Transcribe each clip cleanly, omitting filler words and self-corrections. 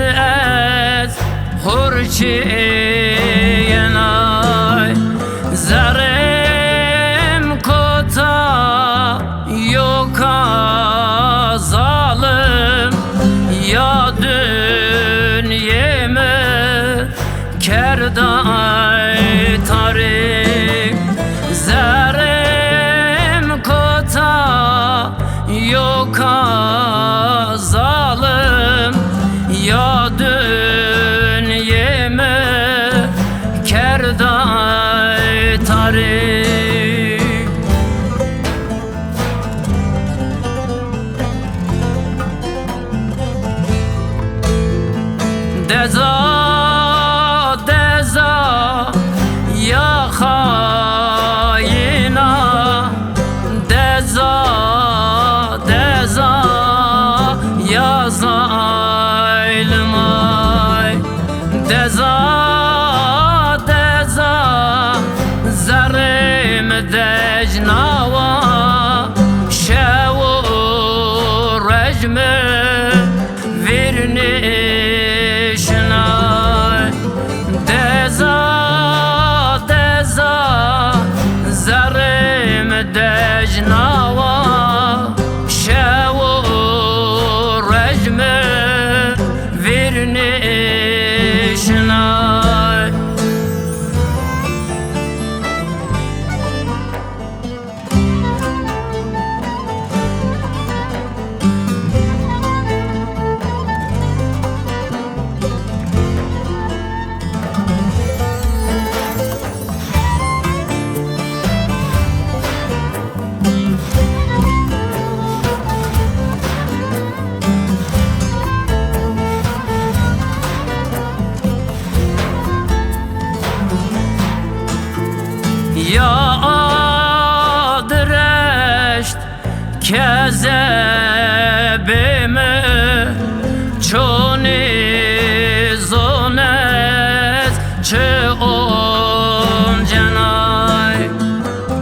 از خورشیدنای زرم کتا yoka zalim ya dünyeme kerday tarik zerem kota yoka zalim ya dünyeme kerday tarik Deza, deza, ya khayina Deza, deza, ya zalimay Deza, deza, zarim dejnava Şevu rejme virni دجناوا شو رجم ورنشنای Ya adreşt kezebime çoni zonet çe on cenay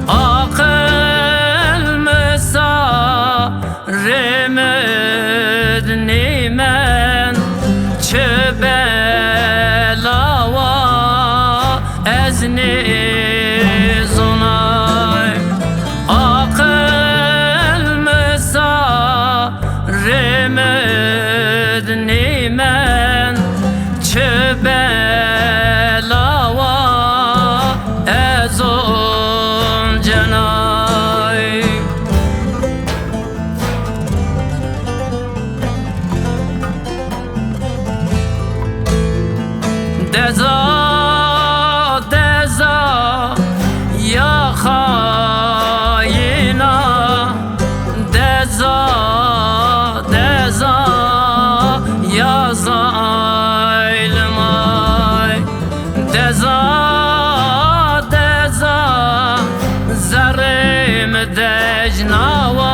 akıl mesa remed nimen çe belava ezni nimen çebelava ezon cenay Deza, deza, ya khayina Deza, deza ya zalimay Deza, deza zarim dejnava